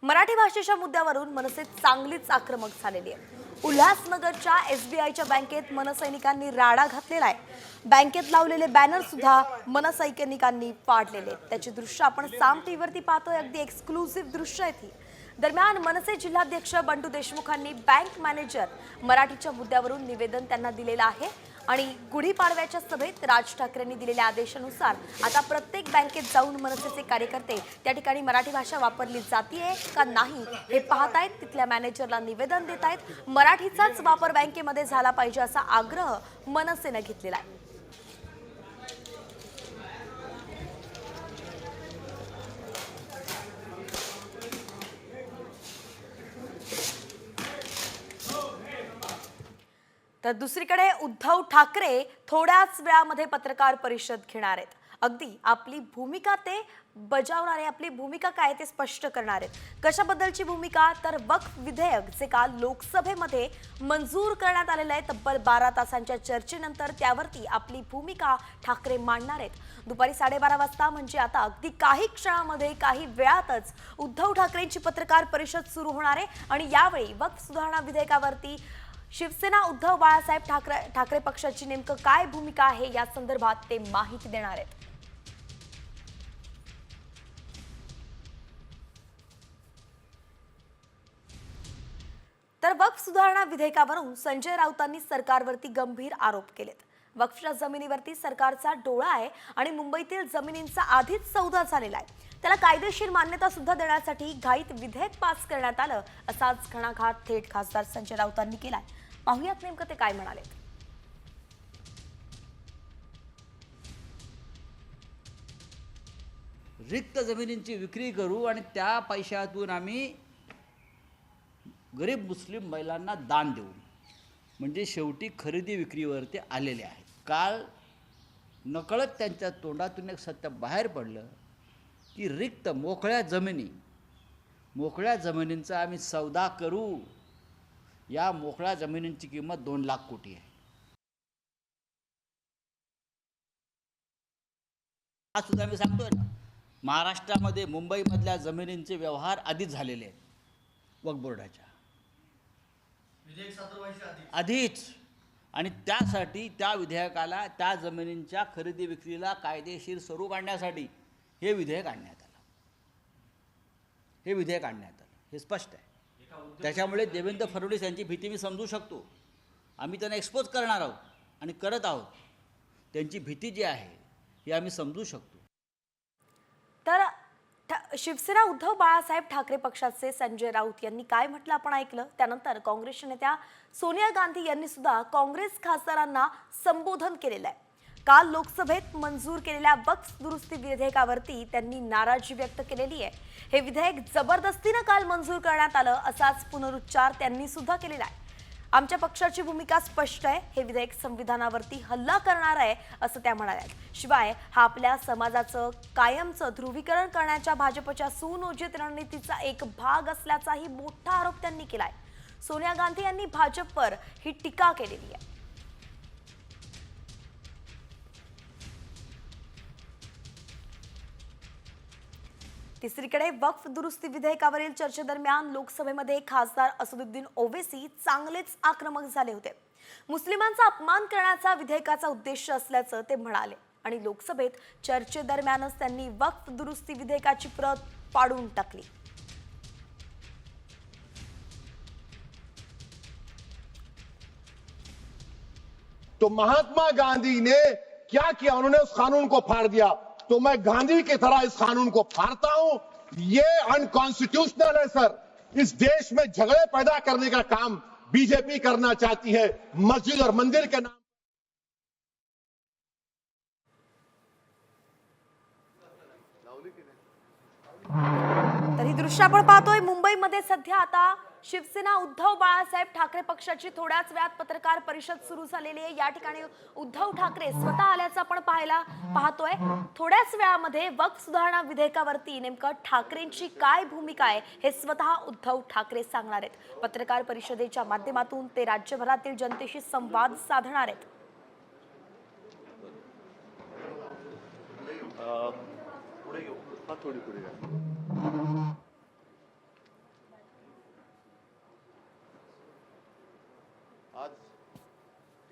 मराठी भाषेच्या मुद्द्यावरून मनसे चांगलीच आक्रमक झालेली आहे। उल्हासनगरच्या एसबीआयच्या बँकेत मनसैनिकांनी राडा घातलेला आहे। बँकेत लावलेले बॅनर सुद्धा मनसैनिकांनी फाडलेले आहेत। त्याची दृश्य आपण साम टीव्हीवरती पाहतोय। अगदी एक्सक्लुसिव्ह दृश्य आहेत ही। दरम्यान मनसे जिल्हाध्यक्ष बंडू देशमुखांनी बँक मॅनेजर मराठीच्या मुद्द्यावरून निवेदन त्यांना दिलेलं आहे आणि गुढीपाडव्याच्या सभेत राज ठाकरेंनी दिलेल्या आदेशानुसार आता प्रत्येक बँकेत जाऊन मनसेचे कार्यकर्ते त्या ठिकाणी मराठी भाषा वापरली जातीये का नाही हे पाहतायत। तिथल्या मॅनेजरला निवेदन देतायत। मराठीचाच वापर बँकेमध्ये झाला पाहिजे असा आग्रह मनसेने घेतलेला आहे। तर दुसरीकडे उद्धव ठाकरे थोड्याच वेळामध्ये पत्रकार परिषद घेणार आहेत। अगदी आपली भूमिका ते बजावणार आहे। आपली भूमिका काय ते स्पष्ट करणार आहेत। कशाबद्दलची भूमिका तर वक्फ विधेयक जे काल लोकसभेमध्ये मंजूर करण्यात आलेलं आहे, तब्बल 12 तासांच्या चर्चेनंतर त्यावरती आपली भूमिका ठाकरे मांडणार आहेत। दुपारी 12:30 वाजता म्हणजे आता अगदी काही क्षणामध्ये काही वेळातच उद्धव ठाकरेंची पत्रकार परिषद सुरू होणार आहे आणि यावेळी वक्फ सुधारणा विधेयकावरती शिवसेना उद्धव बाळासाहेब ठाकरे पक्षाची नेमकं काय भूमिका आहे या संदर्भात ते माहिती देणार आहेत। तर वक्फ सुधारणा विधेयकावरून संजय राऊतांनी सरकारवरती गंभीर आरोप केलेत। वक्फच्या जमिनीवरती सरकारचा डोळा आहे आणि मुंबईतील जमिनींचा आधीच सौदा झालेला आहे। त्याला कायदेशीर मान्यता सुद्धा देण्यासाठी घाईत विधेयक पास करण्यात आलं असाच घणाघात थेट खासदार संजय राऊतांनी केलाय। पाहुयात नेमकं ते काय म्हणाले। रिक्त जमिनींची विक्री करू आणि त्या पैशातून आम्ही गरीब मुस्लिम महिलांना दान देऊ, म्हणजे शेवटी खरेदी विक्रीवरती आलेले आहे। काल नकळत त्यांच्या तोंडातून एक सत्य बाहेर पडलं की रिक्त मोकळ्या जमिनींचा आम्ही सौदा करू। या मोकळ्या जमिनींची किंमत 2 लाख कोटी आहे। आज सुद्धा मी सांगतोय ना, महाराष्ट्रामध्ये मुंबईमधल्या जमिनींचे व्यवहार आधीच झालेले आहेत वक्फ बोर्डाच्या आधीच, आणि त्यासाठी त्या विधेयकाला त्या जमिनींच्या खरेदी विक्रीला कायदेशीर स्वरूप आणण्यासाठी हे विधेयक आणण्यात आलं। हे स्पष्ट आहे। त्याच्यामुळे देवेंद्र फडणवीस यांची भीती मी समजू शकतो। आम्ही त्यांना एक्सपोज करणार आहोत आणि करत आहोत। त्यांची भीती जी आहे ही आम्ही समजू शकतो। तर शिवसेना उद्धव बाळासाहेब ठाकरे पक्षाचे संजय राऊत यांनी काय म्हटलं आपण ऐकलं। त्यानंतर काँग्रेसच्या नेत्या सोनिया गांधी यांनी सुद्धा काँग्रेस खासदारांना संबोधन केलेलं आहे। काल लोकसभेत मंजूर केलेल्या वक्फ दुरुस्ती विधेयकावरती त्यांनी नाराजी व्यक्त केलेली आहे। हे विधेयक जबरदस्तीने काल मंजूर करण्यात आलं असाच पुनरुच्चार त्यांनी सुद्धा केलेला आहे। आमच्या पक्षाची भूमिका स्पष्ट आहे। हे विधेयक संविधानावरती हल्ला करणार आहे असं त्या म्हणाल्या। शिवाय हा आपल्या समाजाचं कायमचं ध्रुवीकरण करण्याच्या भाजपच्या सुनियोजित रणनीतीचा एक भाग असल्याचाही मोठा आरोप त्यांनी केलाय। सोनिया गांधी यांनी भाजपवर ही टीका केलेली आहे। तिसरीकडे वक्फ दुरुस्ती विधेयकावरील चर्चेदरम्यान लोकसभेमध्ये खासदार असदुद्दीन ओवैसी चांगलेच आक्रमक झाले होते। मुस्लिमांचा अपमान करण्याचा विधेयकाचा उद्देश असल्याचं ते म्हणाले आणि लोकसभेत चर्चेदरम्यानच त्यांनी वक्फ दुरुस्ती विधेयकाची प्रत पाडून टाकली। तो महात्मा गांधी ने क्या किया, उन्होंने उस कानून को फाड़ दिया। तो मैं गांधी की तरह इस कानून को फाड़ता हूं। ये अनकॉन्स्टिट्यूशनल है सर। इस देश में झगड़े पैदा करने का काम बीजेपी करना चाहती है, मस्जिद और मंदिर के नाम। तर ही दृश्य आपण पाहतोय। मुंबईमध्ये सध्या आता शिवसेना उद्धव बाळासाहेब ठाकरे पक्षाची थोड्याच वेळात पत्रकार परिषद सुरू झालेली आहे। या ठिकाणी उद्धव ठाकरे स्वतः आल्याचं आपण पाहतोय। थोड्याच वेळामध्ये वक्फ सुधारणा विधेयकावरती नेमकं ठाकरेंची काय भूमिका आहे हे स्वतः उद्धव ठाकरे सांगणार आहेत। पत्रकार परिषदेच्या माध्यमातून ते राज्यभरातील जनतेशी संवाद साधणार आहेत।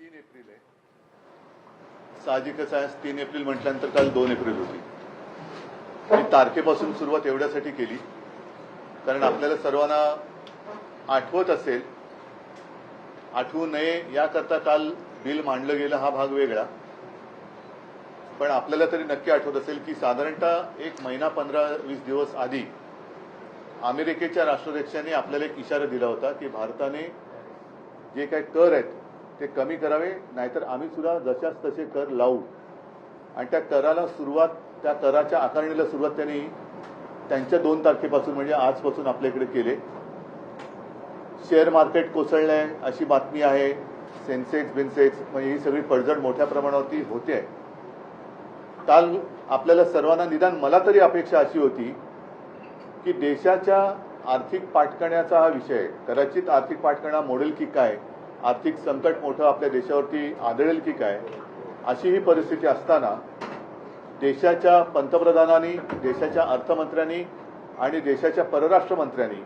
3 एप्रिल आहे. साहजिकच आहे, 3 एप्रिल म्हटल्यानंतर काल 2 एप्रिल होती. मी तारखेपासून सुरुवात एवढ्यासाठी केली कारण आपल्याला सर्वांना आठवत असेल, आठवू नये याकरता काल बिल मांडलं गेलं हा भाग वेगळा. पण आपल्याला तरी नक्की आठवत असेल की साधारणतः 1 महिना 15-20 दिवस आधी अमेरिकेच्या राष्ट्राध्यक्षांनी आपल्याला एक इशारा दिला होता की भारताने जे काही कर आहेत ते कमी करावे, नाहीतर आम्ही सुद्धा जशाच तसे कर लावू. आणि त्या कराला सुरुवात, त्या कराच्या आकारणीला सुरुवात त्यांनी त्यांच्या 2 तारखेपासून म्हणजे आजपासून आपल्याकडे केले. शेअर मार्केट कोसळलंय अशी बातमी आहे. सेन्सेक्स बिन्सेक्स म्हणजे ही सगळी पडझड मोठ्या प्रमाणावरती होते आहे. काल आपल्याला सर्वांना, निदान मला तरी अपेक्षा अशी होती की देशाच्या आर्थिक पाठकण्याचा हा विषय आहे. कदाचित आर्थिक पाठकणा मोडेल की काय, आर्थिक संकट मोठं आपल्या देशावरती आदळेल की काय, अशी ही परिस्थिती असताना देशाच्या पंतप्रधानांनी, देशाच्या अर्थमंत्र्यांनी आणि देशाच्या परराष्ट्र मंत्र्यांनी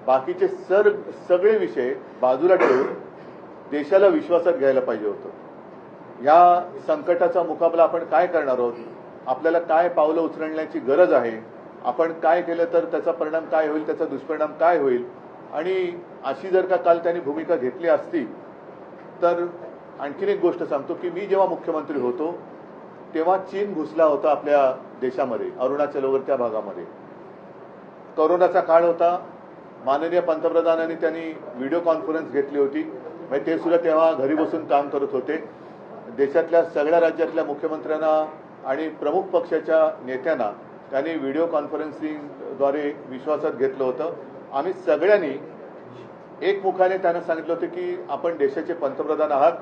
बाकीचे सगळे विषय बाजूला ठेवून देशाला विश्वासात घ्यायला पाहिजे होतं. या संकटाचा मुकाबला आपण काय करणार आहोत, आपल्याला काय पावलं उचलण्याची गरज आहे, आपण काय केलं तर त्याचा परिणाम काय होईल, त्याचा दुष्परिणाम काय होईल. आणि अशी जर का काल त्यांनी भूमिका घेतली असती तर आणखीन एक गोष्ट सांगतो की मी जेव्हा मुख्यमंत्री होतो तेव्हा चीन घुसला होता आपल्या देशामध्ये, अरुणाचल वगैरे त्या भागामध्ये. कोरोनाचा काळ होता. माननीय पंतप्रधानांनी त्यांनी व्हिडिओ कॉन्फरन्स घेतली होती. म्हणजे ते सुद्धा तेव्हा घरी बसून काम करत होते. देशातल्या सगळ्या राज्यातल्या मुख्यमंत्र्यांना आणि प्रमुख पक्षाच्या नेत्यांना त्यांनी व्हिडिओ कॉन्फरन्सिंगद्वारे विश्वासात घेतलं होतं. आम्ही सगळ्यांनी एकमुखाने त्यांना सांगितलं होतं की आपण देशाचे पंतप्रधान आहात,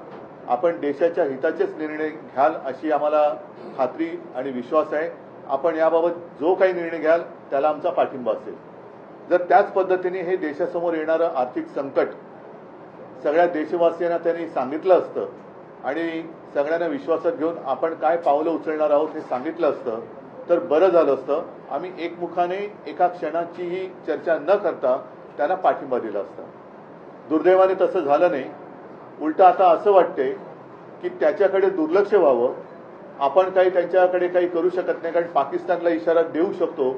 आपण देशाच्या हिताचेच निर्णय घ्याल अशी आम्हाला खात्री आणि विश्वास आहे. आपण याबाबत जो काही निर्णय घ्याल त्याला आमचा पाठिंबा असेल. जर त्याच पद्धतीने हे देशासमोर येणारं आर्थिक संकट सगळ्या देशवासियांना त्यांनी सांगितलं असतं आणि सगळ्यांना विश्वासात घेऊन आपण काय पावलं उचलणार आहोत हे सांगितलं असतं तर बरं झालं असतं. आम्ही एकमुखाने एका क्षणाचीही चर्चा न करता त्यांना पाठिंबा दिला असता. दुर्दैवाने तसं झालं नाही. उलट आता असं वाटतंय की त्याच्याकडे दुर्लक्ष व्हावं. आपण काही त्यांच्याकडे काही करू शकत नाही, कारण पाकिस्तानला इशारा देऊ शकतो,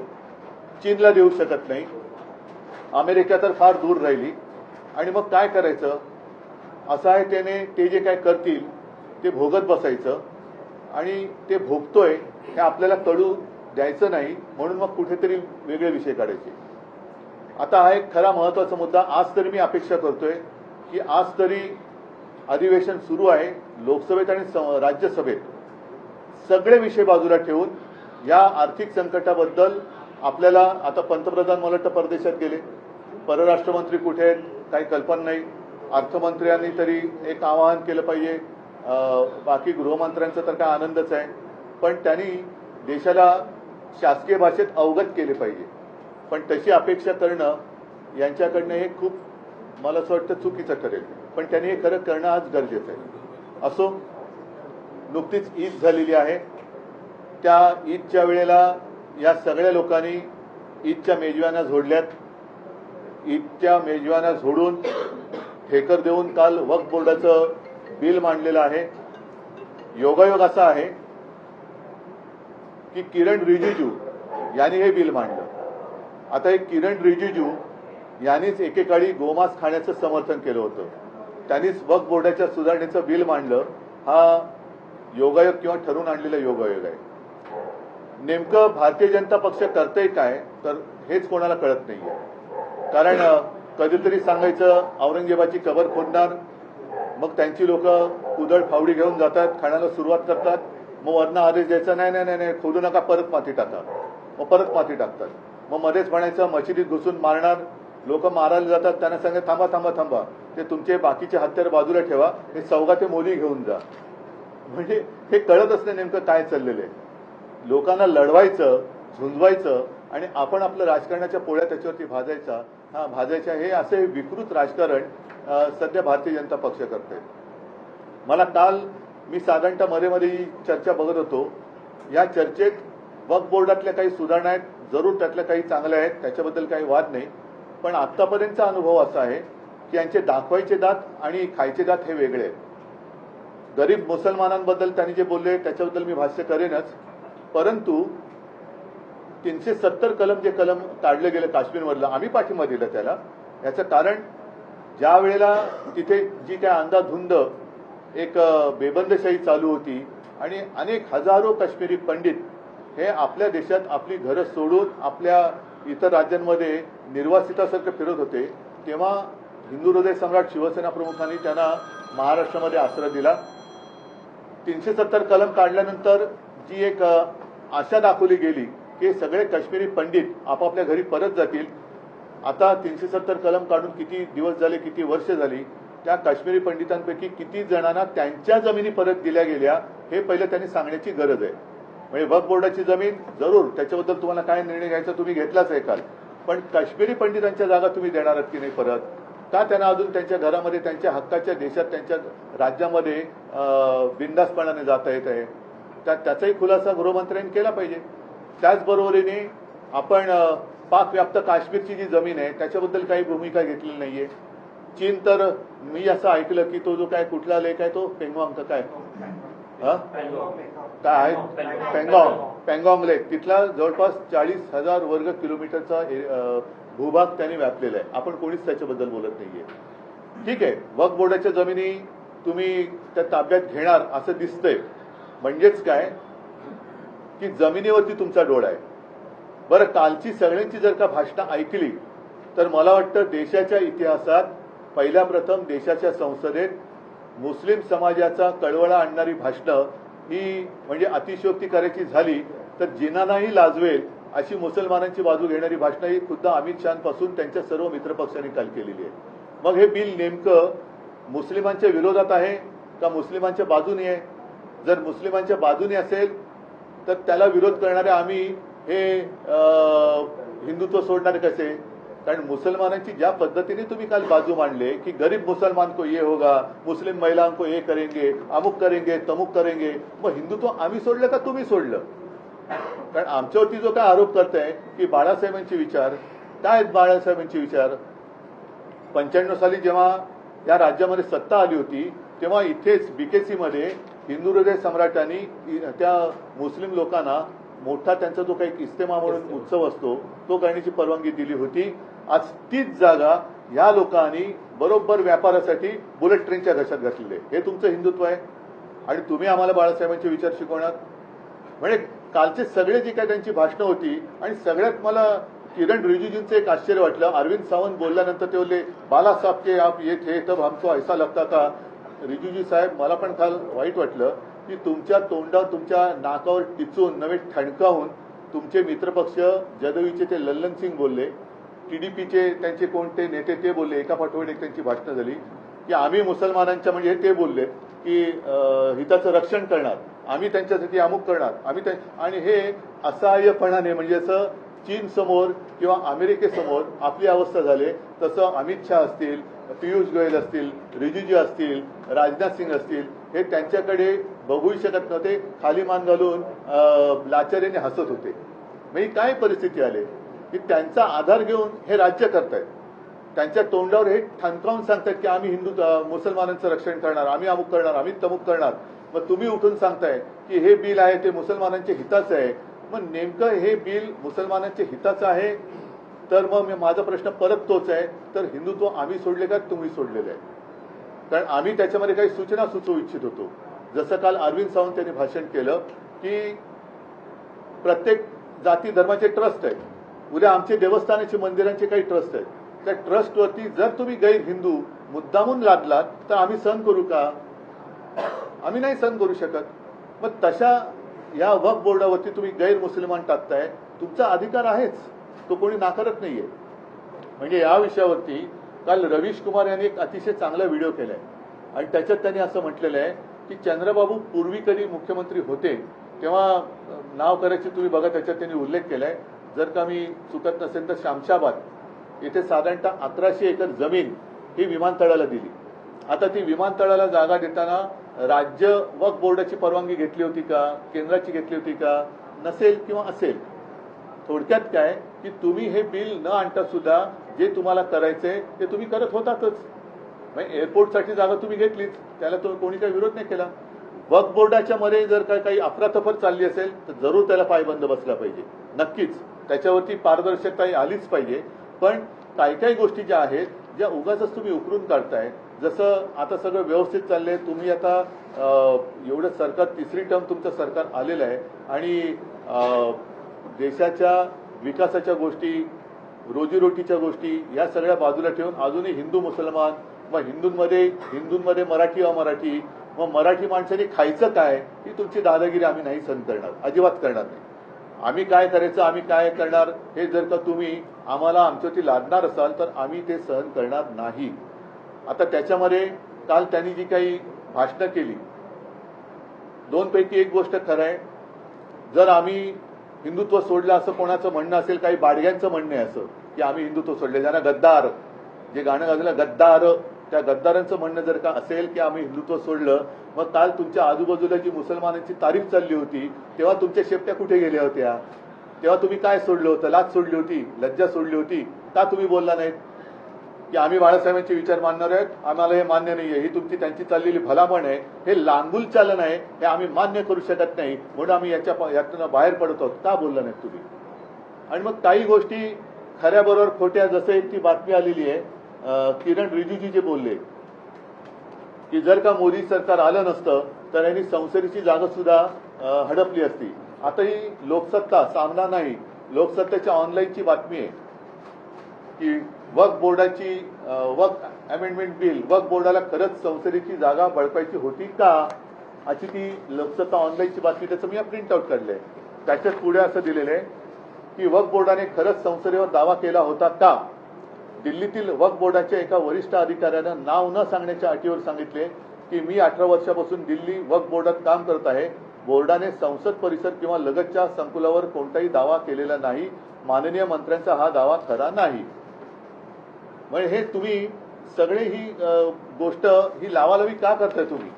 चीनला देऊ शकत नाही, अमेरिका तर फार दूर राहिली. आणि मग काय करायचं, असं आहे त्याने ते जे काय करतील ते भोगत बसायचं आणि ते भोगतोय हे आपल्याला कळू द्यायचं नाही, म्हणून मग कुठेतरी वेगळे विषय काढायचे. आता हा एक खरा महत्वाचा मुद्दा. आज तरी मी अपेक्षा करतोय की आज तरी अधिवेशन सुरू आहे लोकसभेत आणि राज्यसभेत, सगळे विषय बाजूला ठेवून या आर्थिक संकटाबद्दल आपल्याला, आता पंतप्रधान मला वाटतं परदेशात गेले, परराष्ट्र मंत्री कुठे आहेत काही कल्पना नाही, अर्थमंत्र्यांनी तरी एक आवाहन केलं पाहिजे, बाकी गृहमंत्र्यांचा तर काय आनंदच आहे, पण त्यांनी देशाला शासकीय भाषेत अवगत केले पाहिजे. पण तशी अपेक्षा करणं यांच्याकडनं हे खूप मला असं वाटतं चुकीचं ठरेल. पण त्यांनी हे खरं करणं आज गरजेचं आहे. असो, नुकतीच ईद झालेली आहे. त्या ईदच्या वेळेला या सगळ्या लोकांनी ईदच्या मेजवान्या झोडल्यात. ईदच्या मेजवान्या झोडून ठेकर देऊन काल वक्फ बोर्डाचं बिल मांडलेलं आहे. योगायोग असा आहे की किरण रिजिजू यांनी हे बिल मांडलं. आता हे किरण रिजिजू यांनीच एकेकाळी गोमांस खाण्याचं समर्थन केलं होतं, त्यांनीच वक्फ बोर्डाच्या सुधारणेचं बिल मांडलं. हा योगायोग किंवा ठरवून आणलेला योगायोग आहे. नेमकं भारतीय जनता पक्ष करतंय काय तर हेच कोणाला कळत नाहीये. कारण कधीतरी सांगायचं औरंगजेबाची कबर खोदणार, मग त्यांची लोक कुदळ फावडी घेऊन जातात, खाण्याला सुरुवात करतात, मग वरनं आदेश द्यायचा नाही नाही नाही खोदू नका, परत माती टाका, मग परत माती टाकतात. मग मध्येच म्हणायचं मशिदीत घुसून मारणार, लोक मारायला जातात, त्यांना सांगत थांबा थांबा थांबा, ते तुमचे बाकीचे हत्यार बाजूला ठेवा, हे सौगाते मोली घेऊन जा. म्हणजे हे कळतच नाही नेमकं काय चाललेलं आहे. लोकांना लढवायचं, झुंजवायचं आणि आपण आपलं राजकारणाच्या पोळ्या त्याच्यावरती भाजायच्या, हे असे विकृत राजकारण सध्या भारतीय जनता पक्ष करते. मला काल मी साधारणतः मध्ये ही चर्चा बघत होतो. या चर्चेत वक्फ बोर्डातल्या काही सुधारणा आहेत, जरूर त्यातल्या काही चांगल्या आहेत, त्याच्याबद्दल काही वाद नाही. पण आत्तापर्यंतचा अनुभव असा आहे की यांचे दाखवायचे दात आणि खायचे दात हे वेगळे आहेत. गरीब मुसलमानांबद्दल त्यांनी जे बोलले त्याच्याबद्दल मी भाष्य करेनच, परंतु 370 कलम जे कलम काढले गेले काश्मीरमधलं, आम्ही पाठिंबा दिला त्याला. याचं कारण ज्या वेळेला तिथे जी काय अंधाधुंद एक बेबंदशाही चालू होती आणि अनेक हजारो काश्मीरी पंडित हे आपल्या देशात आपली घरं सोडून आपल्या इतर राज्यांमध्ये निर्वासितासारखं फिरत होते, तेव्हा हिंदू हृदय सम्राट शिवसेना प्रमुखांनी त्यांना महाराष्ट्रामध्ये आश्रय दिला. 370 कलम काढल्यानंतर जी एक आशा दाखवली गेली की सगळे काश्मीरी पंडित आपापल्या घरी परत जातील. आता 370 कलम काढून किती दिवस झाले, किती वर्ष झाली, त्या काश्मीरी पंडितांपैकी किती जणांना त्यांच्या जमिनी परत दिल्या गेल्या हे पहिलं त्यांनी सांगण्याची गरज आहे. म्हणजे वक्फ बोर्डाची जमीन जरूर त्याच्याबद्दल तुम्हाला काय निर्णय घ्यायचा तुम्ही घेतलाच आहे काल, पण काश्मीरी पंडितांच्या जागा तुम्ही देणार आहात की नाही परत? का त्यांना अजून त्यांच्या घरामध्ये, त्यांच्या हक्काच्या देशात, त्यांच्या राज्यामध्ये बिनधास्तपणाने जाता येत आहे? त्याचाही खुलासा गृहमंत्र्यांनी केला पाहिजे. त्याचबरोबरीने आपण पाकव्याप्त काश्मीरची जी जमीन आहे त्याच्याबद्दल काही भूमिका घेतलेली नाहीये. चीन तर मी असं ऐकलं की तो जो काय कुठला लेक आहे तो पेंगॉंग का काय काय पेंगॉंग लेक, तिथला जवळपास 40,000 वर्ग किलोमीटरचा भूभाग त्यांनी व्यापलेला आहे. आपण कोणीच त्याच्याबद्दल बोलत नाहीये. ठीक आहे, वक्फ बोर्डाच्या जमिनी तुम्ही त्या ताब्यात घेणार असं दिसतंय, म्हणजेच काय की जमिनीवरती तुमचा डोळा आहे. बरं, कालची सगळ्यांची जर का भाषणं ऐकली तर मला वाटतं देशाच्या इतिहासात पहिल्या प्रथम देशाच्या संसदेत मुस्लिम समाजाचा कळवळा आणणारी भाषणं ही म्हणजे अतिशयोक्ती करायची झाली तर जिनांनाही लाजवेल अशी मुसलमानांची बाजू घेणारी भाषणं ही खुद्द अमित शहापासून त्यांच्या सर्व मित्रपक्षांनी काल केलेली आहे. मग हे बिल नेमकं मुस्लिमांच्या विरोधात आहे का मुस्लिमांच्या बाजूने आहे? जर मुस्लिमांच्या बाजूने असेल तर त्याला विरोध करणारे आम्ही हे हिंदुत्व सोडणारे कसे? कारण मुसलमानांची ज्या पद्धतीने तुम्ही काल बाजू मांडले की गरीब मुसलमान को ये होगा, मुस्लिम महिलाओं को ये करेंगे, अमुक करेंगे, तमुक करेंगे, मग हिंदुत्व आम्ही सोडलं का तुम्ही सोडलं? कारण आमच्यावरती जो काय आरोप करताय की बाळासाहेबांचे विचार, काय आहेत बाळासाहेबांचे विचार? 95 साली जेव्हा या राज्यामध्ये सत्ता आली होती तेव्हा इथेच BKC मध्ये हिंदू हृदय सम्राटांनी त्या मुस्लिम लोकांना मोठा त्यांचा जो काही इस्तेमा म्हणून उत्सव असतो तो करण्याची परवानगी दिली होती. आज तीच जागा या लोकांनी बरोबर व्यापारासाठी बुलेट ट्रेनच्या घशात घातलेली आहे. हे तुमचं हिंदुत्व आहे आणि तुम्ही आम्हाला बाळासाहेबांचे विचार शिकवणार? म्हणजे कालचे सगळे जे काही त्यांची भाषणं होती आणि सगळ्यात मला किरण रिजिजूंचं एक आश्चर्य वाटलं. अरविंद सावंत बोलल्यानंतर ते बोलले बाला साहब के आप ये थे तब हमको ऐसा लगता था. रिजिजू साहेब, मला पण काल वाईट वाटलं की तुमच्या तोंडावर, तुमच्या नाकावर टिचून नव्हे ठणकावून तुमचे मित्रपक्ष जदवीचे ते लल्लन सिंग बोलले, TDPचे त्यांचे कोणते नेते ते बोलले, एका पाठोपाठ एक त्यांची भाषणं झाली की आम्ही मुसलमानांच्या म्हणजे ते बोलले की हिताचं रक्षण करणार, आम्ही त्यांच्यासाठी अमुक करणार, आम्ही आणि हे असहाय्यपणाने म्हणजे असं चीन समोर किंवा अमेरिकेसमोर आपली अवस्था झाली. तसं अमित शहा असतील, पियुष गोयल असतील, रिजिजू असतील, राजनाथ सिंग असतील, हे त्यांच्याकडे बघूही शकत नव्हते, खाली मान घालून लाचारीने हसत होते. म्हणजे काय परिस्थिती आली की त्यांचा आधार घेऊन हे राज्य करतायत. त्यांच्या तोंडावर हे ठणकावून सांगतायत की आम्ही मुसलमानांचं रक्षण करणार, आम्ही अमुक करणार, आम्ही तमुक करणार. मग तुम्ही उठून सांगताय की हे बिल आहे ते मुसलमानांच्या हिताचं आहे. मग नेमकं हे बिल मुसलमानांच्या हिताचं आहे तर मग माझा प्रश्न परत तोच आहे, तर हिंदुत्व आम्ही सोडले का तुम्ही सोडलेलं आहे? कारण आम्ही त्याच्यामध्ये काही सूचना सुचवू इच्छित होतो. जसं काल अरविंद सावंत यांनी भाषण केलं की प्रत्येक जाती धर्माचे ट्रस्ट आहेत, उद्या आमचे देवस्थानाचे मंदिरांचे काही ट्रस्ट आहेत, त्या ट्रस्टवरती जर तुम्ही गैर हिंदू मुद्दामून लादलात तर आम्ही सहन करू का? आम्ही नाही सहन करू शकत. मग तशा या वक्फ बोर्डावरती तुम्ही गैर मुसलमान टाकताय, तुमचा अधिकार आहेच, तो कोणी नाकारत नाहीये. म्हणजे या विषयावरती काल रवीश कुमार यांनी एक अतिशय चांगला व्हिडिओ केलाय आणि त्याच्यात त्यांनी असं म्हटलेलं आहे की चंद्रबाबू पूर्वी कधी मुख्यमंत्री होते तेव्हा नाव करायचे तुम्ही बघा, त्याच्यात त्यांनी उल्लेख केलाय. जर का मी चुकत नसेल तर शामशाबाद येथे साधारणतः 1100 एकर जमीन ही विमानतळाला दिली. आता ती विमानतळाला जागा देताना राज्य वक्फ बोर्डाची परवानगी घेतली होती का, केंद्राची घेतली होती का? नसेल किंवा असेल. थोडक्यात काय की तुम्ही हे बिल न आणता सुद्धा जे तुम्हाला करायचंय ते तुम्ही करत होतातच. म्हणजे एअरपोर्टसाठी जागा तुम्ही घेतलीच, त्याला तो कोणी काही विरोध नाही केला. वक्फ बोर्डाच्या मध्ये जर काही अफरातफर चालली असेल तर जरूर त्याला पायबंद बसला पाहिजे, नक्कीच त्याच्यावरती पारदर्शकता आलीच पाहिजे. पण काही काही गोष्टी ज्या आहेत ज्या उगाच तुम्ही उकरून काढताय, जसं आता सगळं व्यवस्थित चाललंय, तुम्ही आता एवढं सरकार तिसरी टर्म तुमचं सरकार आलेलं आहे आणि देशाच्या विकासाच्या गोष्टी, रोजीरोटीच्या गोष्टी या सगळ्या बाजूला ठेवून अजूनही हिंदू मुसलमान, मग हिंदूंमध्ये मराठी अमराठी, मग मराठी माणसाने खायचं काय, ही तुमची दादागिरी आम्ही नाही सहन करणार, अजिबात करणार नाही. आम्ही काय करायचं, आम्ही काय करणार, हे जर का तुम्ही आम्हाला आमच्यावरती लादणार असाल तर आम्ही ते सहन करणार नाही. आता त्याच्यामध्ये काल त्यांनी जी काही भाषणं केली, दोनपैकी एक गोष्ट खरं आहे, जर आम्ही हिंदुत्व सोडलं असं कोणाचं म्हणणं असेल, काही बाडग्यांचं म्हणणं आहे असं की आम्ही हिंदुत्व सोडले, ज्यांना गद्दार, जे गाणं गाजलं गद्दार, त्या गद्दारांचं म्हणणं जर का असेल की आम्ही हिंदुत्व सोडलं, मग काल तुमच्या आजूबाजूला जी मुसलमानांची तारीफ चालली होती तेव्हा तुमच्या शेपट्या कुठे गेल्या होत्या? तेव्हा तुम्ही काय सोडलं होतं? लाच सोडली होती, लज्जा सोडली होती, का तुम्ही बोलला नाहीत की आम्ही बाळासाहेबांचे विचार मानणार आहेत, आम्हाला हे मान्य नाहीये, ही तुमची त्यांची चाललेली भलामण आहे, हे लांगुल चालन आहे, हे आम्ही मान्य करू शकत नाही, म्हणून आम्ही यातून बाहेर पडत आहोत, का बोलला नाहीत तुम्ही? आणि मग काही गोष्टी खऱ्याबरोबर खोट्या, जसं एक ती बातमी आलेली आहे, किरण रिजिजू जे बोलले की जर का मोदी सरकार आलं नसतं तर यांनी संसदेची जागा सुद्धा हडपली असती. आता ही लोकसत्ता सामना नाही, लोकसत्तेच्या ऑनलाईनची बातमी आहे की वक्फ बोर्डाची वक्फ अमेंडमेंट बिल, वक्फ बोर्डाला खरंच संसदेची जागा बळकायची होती का, अशी ती लोकसत्ता ऑनलाईनची बातमी. त्याचं मी प्रिंट आउट काढलंय. त्याच्यात पुढे असं दिलेलं आहे की वक्फ बोर्डाने खरंच संसदेवर दावा केला होता का. दिल्लीतील वक्फ बोर्डाच्या एका वरिष्ठ अधिकाऱ्यानं नाव न सांगण्याच्या अटीवर सांगितले की मी 18 वर्षापासून दिल्ली वक्फ बोर्डात काम करत आहे. बोर्डाने संसद परिसर किंवा लगतच्या संकुलावर कोणताही दावा केलेला नाही. माननीय मंत्र्यांचा हा दावा खरा नाही. म्हणजे हे तुम्ही सगळे ही गोष्ट ही लावालावी का करताय तुम्ही?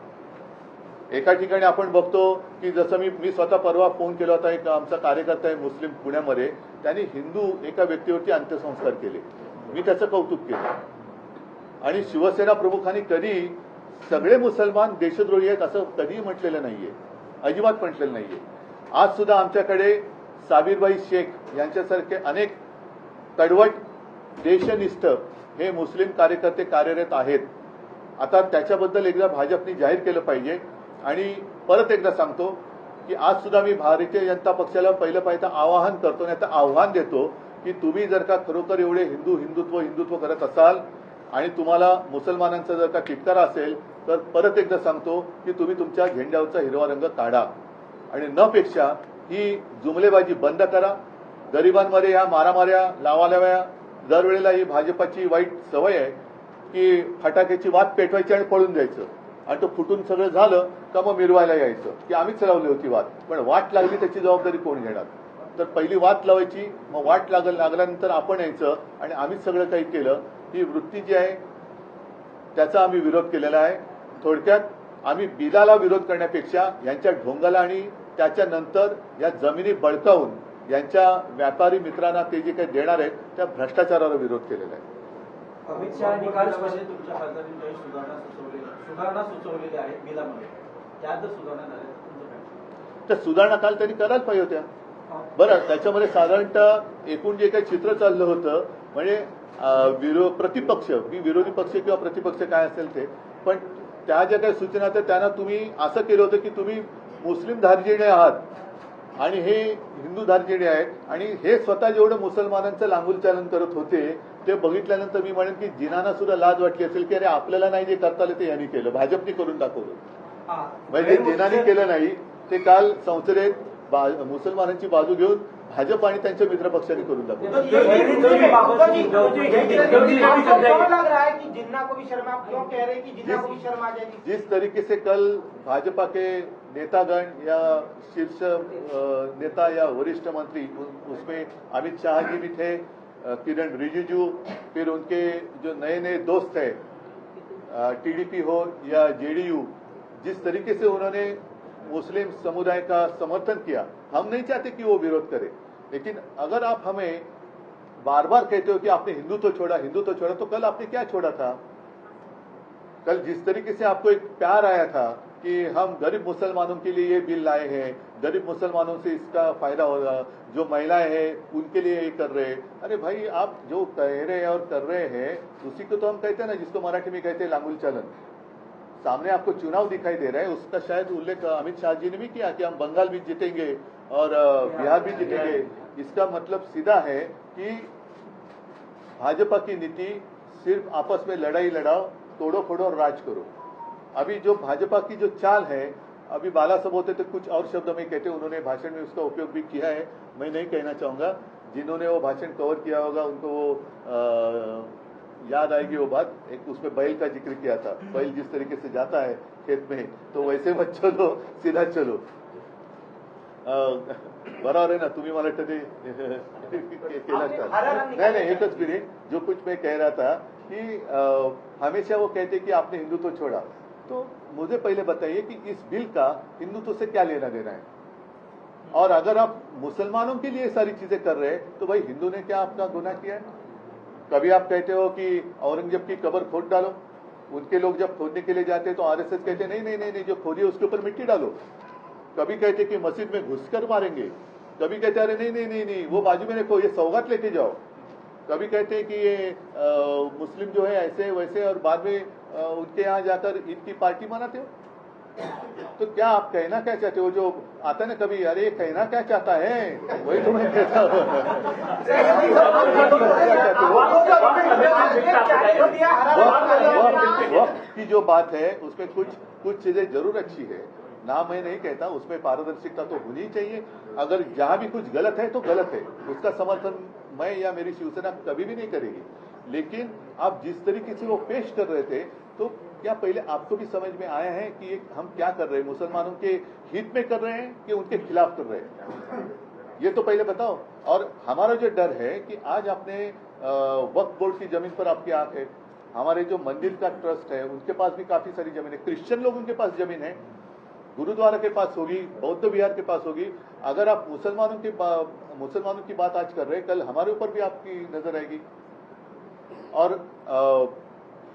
एका ठिकाणी आपण बघतो की जसं मी स्वतः परवा फोन केला होता, एक आमचा कार्यकर्ता आहे मुस्लिम पुण्यामध्ये, त्यांनी हिंदू एका व्यक्तीवरती अंत्यसंस्कार केले. मी त्याचं कौतुक केलं. आणि शिवसेना प्रमुखांनी कधी सगळे मुसलमान देशद्रोही आहेत असं कधीही म्हटलेलं नाहीये, अजिबात म्हटलेलं नाहीये. आज सुद्धा आमच्याकडे साबिरबाई शेख यांच्यासारखे अनेक कडवट देशनिष्ठ हे मुस्लिम कार्यकर्ते कार्यरत आहेत. आता त्याच्याबद्दल एकदा भाजपने जाहीर केलं पाहिजे. आणि परत एकदा सांगतो की आज सुद्धा मी भारतीय जनता पक्षाला पहिलं पाहिजे आवाहन करतो, नाही तर आव्हान देतो की तुम्ही जर का खरोखर एवढे हिंदुत्व करत असाल आणि तुम्हाला मुसलमानांचा जर का तिटकारा असेल तर परत एकदा सांगतो की तुम्ही तुमच्या झेंड्यावरचा हिरवा रंग काढा आणि न पेक्षा ही जुमलेबाजी बंद करा. गरिबांमध्ये ह्या मारामाऱ्या लावालाव्या, दरवेळेला ही भाजपाची वाईट सवय आहे की फटाक्याची वात पेटवायची आणि पळून जायचं आणि तो फुटून सगळं झालं का मग मिरवायला यायचं की आम्हीच लावली होती वात. पण वाट लागली त्याची जबाबदारी कोण घेणार? तर पहिली वाट लावायची, मग वाट लागल्यानंतर आपण यायचं आणि आम्हीच सगळं काही केलं. ही वृत्ती जी आहे त्याचा आम्ही विरोध केलेला आहे. थोडक्यात आम्ही बिलाला विरोध करण्यापेक्षा यांच्या ढोंगाला आणि त्याच्यानंतर या जमिनी बळकावून यांच्या व्यापारी मित्रांना ते जे काही देणार आहेत त्या भ्रष्टाचाराला विरोध केलेला आहे. अमित शहानी काल तुमच्या खासदारांनी काही सुधारणा सुचवलेल्या आहेत बिलामध्ये, त्यात जर सुधारणा झाल्या तुमचं काय? त्या सुधारणा काल त्यांनी करायला पाहिजे होत्या. बरं, त्याच्यामध्ये साधारणतः एकूण जे काही चित्र चाललं होतं म्हणजे प्रतिपक्ष, मी विरोधी पक्ष किंवा प्रतिपक्ष काय असेल ते, पण त्या ज्या काही सूचना होत्या त्यांना तुम्ही असं केलं होतं की तुम्ही मुस्लिम धार्जिणे आहात आणि हे हिंदू धार्जिणे आहेत आणि हे स्वतः जेवढं मुसलमानांचं लांगुलचालन करत होते ते बघितल्यानंतर मी म्हणेन की जिनांना सुद्धा लाज वाटली असेल की अरे आपल्याला नाही जे करता आलं ते यांनी केलं, भाजपने करून दाखवलं. म्हणजे जिनांनी केलं नाही ते काल संसदेत मुसलमानांची बाजू घेऊन भाजप आणि त्यांच्या मित्र पक्षांनी करून दाखवलं. जिस तरीके से कल भाजपा के नेतागण या शीर्ष नेता या वरिष्ठ मंत्री, उसमें अमित शाह जी भी थे, किरण रिजिजू, फिर उनके जो नए नए दोस्त है टीडीपी हो या जेडीयू, जिस तरीके से उन्होंने मुस्लिम समुदाय का समर्थन किया, हम नहीं चाहते कि वो विरोध करे, लेकिन अगर आप हमें बार बार कहते हो कि आपने हिंदुत्व छोड़ा, तो कल आपने क्या छोड़ा था? कल जिस तरीके से आपको एक प्यार आया था कि हम गरीब मुसलमानों के लिए ये बिल लाए हैं, गरीब मुसलमानों से इसका फायदा होगा, जो महिलाएं हैं उनके लिए ये कर रहे हैं। अरे भाई, आप जो कह रहे हैं और कर रहे हैं उसी को तो हम कहते हैं ना, जिसको मराठी में कहते हैं लांगुल चलन। सामने आपको चुनाव दिखाई दे रहा है, उसका शायद उल्लेख अमित शाह जी ने भी किया कि हम बंगाल भी जीतेंगे और बिहार भी जीतेंगे। इसका मतलब सीधा है कि भाजपा की नीति सिर्फ आपस में लड़ाई लड़ाओ, तोड़ो फोड़ो और राज करो। अभी जो भाजपा की जो चाल है, अभी बाला साहब होते तो कुछ और शब्द में कहते, उन्होंने भाषण में उसका उपयोग भी किया है, मैं नहीं कहना चाहूंगा। जिन्होंने वो भाषण कवर किया होगा उनको वो याद आएगी वो बात। एक उसमें बैल का जिक्र किया था, बैल जिस तरीके से जाता है खेत में, तो वैसे मत चलो, सीधा चलो। बरोबर आहे ना, तुम्ही मला वाटतं ते केलं असतं। नाही, एकच मिनिट, जो कुछ मैं कह रहा था कि हमेशा वो कहते कि आपने हिंदुत्व छोड़ा, तो मुझे पहले बताइए कि इस बिल का हिंदुत्व से क्या लेना देना है। और अगर आप मुसलमानों के लिए सारी चीजें कर रहे हैं तो भाई हिंदू ने क्या आपका गुनाह किया है? कभी आप कहते हो कि औरंगजेब की कब्र खोद डालो, उनके लोग जब खोदने के लिए जाते हैं तो आरएसएस कहते नहीं नहीं नहीं नहीं, जो खोदी है उसके ऊपर मिट्टी डालो। कभी कहते कि मस्जिद में घुसकर मारेंगे, कभी कहते अरे नहीं नहीं नहीं नहीं वो बाजू में रखो, ये सौगात लेके जाओ। कभी कहते हैं कि ये मुस्लिम जो है ऐसे वैसे, और बाद में उनके यहाँ जाकर ईद की पार्टी मनाते हो। तो क्या आप कहना क्या चाहते हो? जो आता है ना कभी, अरे कहना क्या चाहता है, वही तो मैं कहता हूँ। वक्त की जो बात है उसमें कुछ चीजें जरूर अच्छी है ना, मैं नहीं कहता, उसमें पारदर्शिता तो होनी चाहिए। अगर जहां भी कुछ गलत है तो गलत है, उसका समर्थन मैं या मेरी शिवसेना कभी भी नहीं करेगी। लेकिन आप जिस तरीके से वो पेश कर रहे थे, तो क्या पहले आपको भी समझ में आया है कि हम क्या कर रहे हैं? मुसलमानों के हित में कर रहे हैं कि उनके खिलाफ कर रहे हैं? ये तो पहले बताओ। और हमारा जो डर है कि आज आपने वक्फ बोर्ड की जमीन पर आपकी आंख है, हमारे जो मंदिर का ट्रस्ट है उनके पास भी काफी सारी जमीन है, क्रिश्चियन लोग उनके पास जमीन है, गुरुद्वारा के पास होगी, बौद्ध विहार के पास होगी। अगर आप मुसलमानों की बात आज कर रहे हैं, कल हमारे ऊपर भी आपकी नजर आएगी। और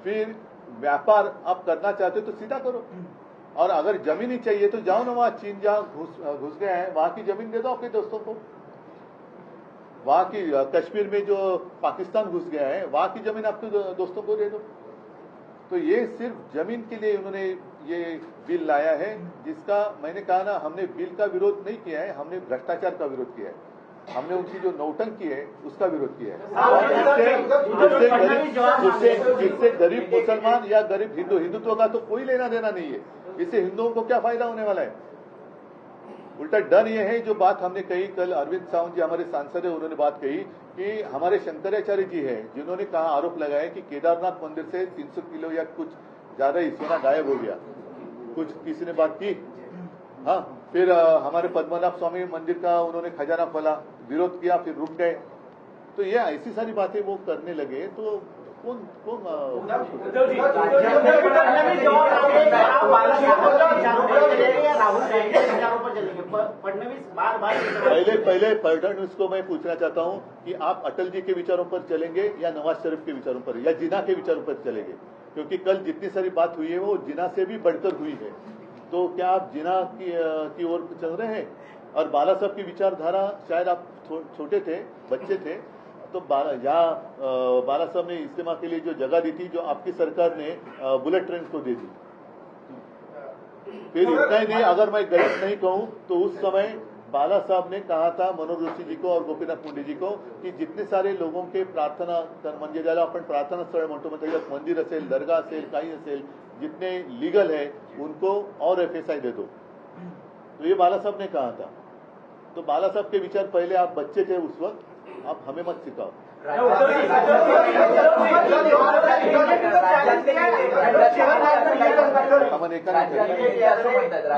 फिर व्यापार आप करना चाहते हो तो सीधा करो, और अगर जमीन ही चाहिए तो जाओ ना, वहां चीन जहां घुस गए हैं वहां की जमीन दे दो अपने दोस्तों को। वहां की कश्मीर में जो पाकिस्तान घुस गया है वहां की जमीन आपके दोस्तों को दे दो। तो ये सिर्फ जमीन के लिए उन्होंने ये बिल लाया है, जिसका मैंने कहा ना, हमने बिल का विरोध नहीं किया है, हमने भ्रष्टाचार का विरोध किया है। हमने उनकी जो नौटंकी है उसका विरोध किया है। जिससे गरीब मुसलमान या गरीब हिंदुत्व का तो कोई लेना देना नहीं है। इससे हिंदुओं को क्या फायदा होने वाला है? उल्टा डर ये है, जो बात हमने कही कल, अरविंद सावंत जी हमारे सांसद है, उन्होंने बात कही कि हमारे शंकराचार्य जी है जिन्होंने कहा, आरोप लगाया कि केदारनाथ मंदिर से 300 किलो या कुछ ज्यादा ही सोना गायब हो गया। कुछ किसी ने बात की, हाँ। फिर हमारे पद्मनाभ स्वामी मंदिर का उन्होंने खजाना खोला, विरोध किया, फिर रुक गए। तो ये ऐसी सारी बातें वो करने लगे, तो कौन पहले फडणवीस को मैं पूछना चाहता हूं कि आप अटल जी के विचारों पर चलेंगे या नवाज शरीफ के विचारों पर या जिना के विचारों पर चलेंगे? क्योंकि कल जितनी सारी बात हुई है वो जिना से भी बढ़कर हुई है। तो क्या आप जिना की ओर चल रहे हैं? और बाला साहब की विचारधारा, शायद आप छोटे थे, बच्चे थे, तो बाला साहब ने इस्तेमाल के लिए जो जगह दी थी, जो आपकी सरकार ने बुलेट ट्रेन को दे दी। फिर इतना ही नहीं, अगर मैं गलत नहीं कहूं तो उस समय बाला साहब ने कहा था मनोहर जोशी जी को और गोपीनाथ मुंडे जी को कि जितने सारे लोगों के प्रार्थना म्हणजे ज्याला आपण प्रार्थना स्थळ म्हणतो, मतलब मंदिर असेल, दर्गा असेल, काही असेल, जितने लीगल है उनको और FSI दे दो। तो ये बाला साहब ने कहा था। तो बाला साहब के विचार, पहले आप बच्चे थे उस वक्त, आप हमें मत सिखाओ।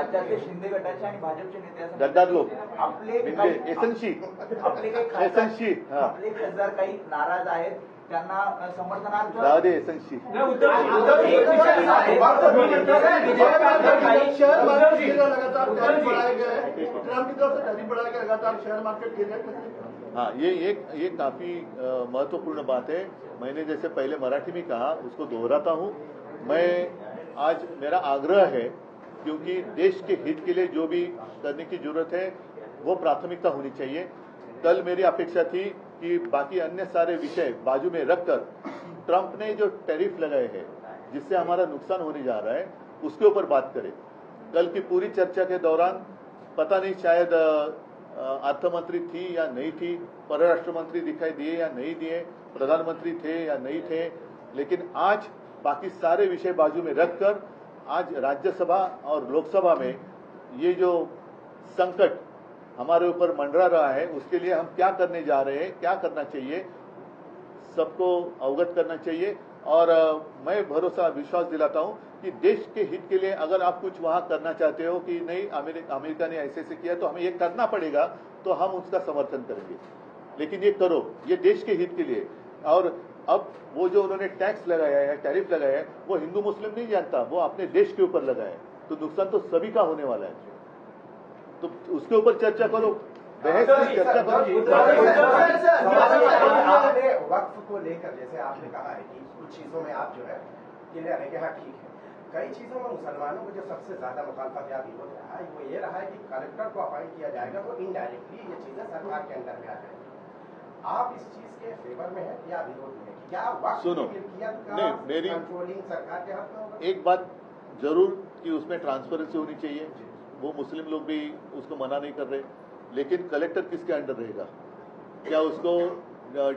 राज्यातले शिंदे गटाचे आणि भाजपचे नेते गद्दार लोक आपले खासदार काही नाराज आहेत, त्यांना समर्थनार्थ जाऊ दे एसनशी। लगातार टैरिफ बढ़ाया गया है, ट्रम्प की तरफ से टैरिफ बढ़ाया गया, लगातार शेयर मार्केट गिर रहा है। हाँ, ये काफी महत्वपूर्ण बात है। मैंने जैसे पहले मराठी में कहा, उसको दोहराता हूँ। मैं आज मेरा आग्रह है, क्योंकि देश के हित के लिए जो भी करने की जरूरत है वो प्राथमिकता होनी चाहिए। कल मेरी अपेक्षा थी कि बाकी अन्य सारे विषय बाजू में रखकर ट्रंप ने जो टैरिफ लगाए हैं जिससे हमारा नुकसान होने जा रहा है उसके ऊपर बात करें। कल की पूरी चर्चा के दौरान पता नहीं शायद अर्थमंत्री थी या नहीं थी, परराष्ट्र मंत्री दिखाई दिए या नहीं दिए, प्रधानमंत्री थे या नहीं थे, लेकिन आज बाकी सारे विषय बाजू में रखकर आज राज्यसभा और लोकसभा में ये जो संकट हमारे ऊपर मंडरा रहा है उसके लिए हम क्या करने जा रहे हैं, क्या करना चाहिए, सबको अवगत करना चाहिए। और मैं भरोसा विश्वास दिलाता हूं कि देश के हित के लिए अगर आप कुछ वहां करना चाहते हो कि नहीं अमेरिका ने ऐसे ऐसे किया तो हमें ये करना पड़ेगा, तो हम उसका समर्थन करेंगे, लेकिन ये करो, ये देश के हित के लिए। और अब वो जो उन्होंने टैक्स लगाया है, टैरिफ लगाया है, वो हिंदू मुस्लिम नहीं जानता, वो अपने देश के ऊपर लगाया है, तो नुकसान तो सभी का होने वाला है। तो उसके ऊपर चर्चा करो, बहस की चर्चा करो। आपने वक्फ को लेकर जैसे आपने कहा है कि कुछ चीजों में आप जो है क्लियर है कि हाँ ठीक है, कई चीजों में मुसलमानों को जो सबसे ज्यादा मुखालफत या विरोध रहा है वो ये रहा है कि कलेक्टर को अपॉइंट किया जाएगा तो इनडायरेक्टली ये चीजें सरकार के अंदर में आ जाएगी। आप इस चीज के फेवर में है या विरोध में, क्या वक्फ सुनो, नहीं, मेरी कंट्रोलिंग सरकार के हाथ में होगा? एक बात जरूर कि उसमें ट्रांसपेरेंसी होनी चाहिए, वो मुस्लिम लोग भी उसको मना नहीं कर रहे, लेकिन कलेक्टर किसके अंडर रहेगा? क्या उसको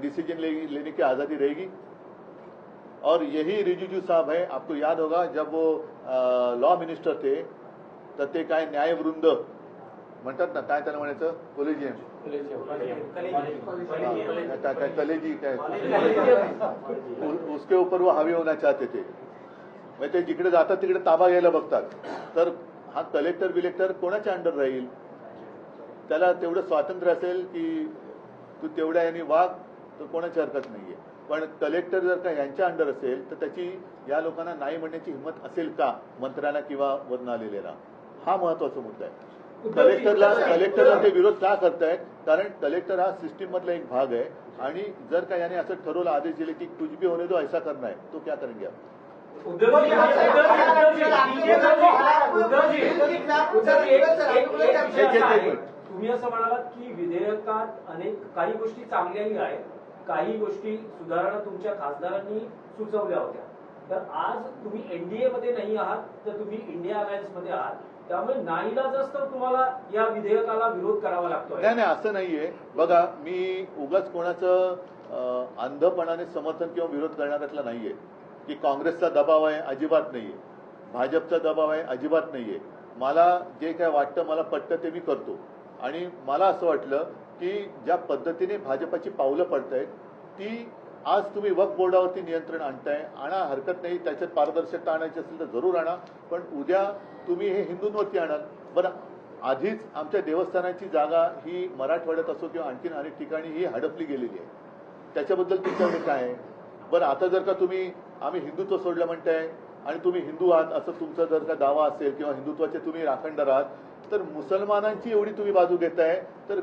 डिसीजन लेने की आजादी रहेगी? और यही रिजिजू साहब है, आपको याद होगा जब वो लॉ मिनिस्टर थे तर ते काय न्यायवृंद म्हणतात ना, काय त्याला म्हणायचं, कॉलेजियम, कलेजी काय, उसके ऊपर वो हावी होना चाहते थे। म्हणजे ते जिकडे जातात तिकडे ताबा घ्यायला बघतात, तर हा कलेक्टर बिलेक्टर कोणाच्या अंडर राहील? त्याला तेवढं स्वातंत्र्य असेल की तू तेवढ्या यांनी वाग, तर कोणाची हरकत नाहीये। पण कलेक्टर जर का यांच्या अंडर असेल तर त्याची या लोकांना नाही म्हणण्याची हिंमत असेल का मंत्र्यांना किंवा वरून आलेल्या? हा महत्वाचा मुद्दा आहे। कलेक्टरला ते विरोध का करतायत? कारण कलेक्टर हा सिस्टीम मधला एक भाग आहे, आणि जर का याने असं ठरवलं, आदेश दिले की कुछ भी होने दो, ऐसा करना है, तो क्या करेंगे आप? तुम्ही असं म्हणालात की विधेयकात अनेक काही गोष्टी चांगल्याही आहेत, काही गोष्टी सुधारणा तुमच्या खासदारांनी सुचवल्या होत्या, तर आज तुम्ही एनडीए मध्ये नाही आहात, तर तुम्ही इंडिया अलायन्स मध्ये आहात, त्यामुळे नाईलाजास्तव तुम्हाला या विधेयकाला विरोध करावा लागतोय। नाही नाही, असं नाहीये बघा, मी उगाच कोणाचं अंधपणाने समर्थन किंवा विरोध करणाऱ्यातला नाहीये की काँग्रेसचा दबाव आहे, अजिबात नाहीये, भाजपचा दबाव आहे, अजिबात नाहीये। मला जे काय वाटतं, मला पटतं ते मी करतो, आणि मला असं वाटलं की ज्या पद्धतीने भाजपाची पावलं पडतायत ती, आज तुम्ही वक्फ बोर्डावरती नियंत्रण आणताय, आणा, हरकत नाही, त्याच्यात पारदर्शकता आणायची असेल तर जरूर आणा, पण उद्या तुम्ही हे हिंदूंवरती आणाल। बरं, आधीच आमच्या देवस्थानाची जागा ही मराठवाड्यात असो किंवा आणखीन अनेक ठिकाणी ही हडपली गेलेली आहे, त्याच्याबद्दल तुमच्याकडे काय आहे? बरं, आता जर का तुम्ही आम्ही हिंदुत्व सोडलं म्हणताय आणि तुम्ही हिंदू आहात असं तुमचा जर का दावा असेल किंवा हिंदुत्वाचे तुम्ही राखणदार आहात, तर मुसलमानांची एवढी तुम्ही बाजू घेताय, तर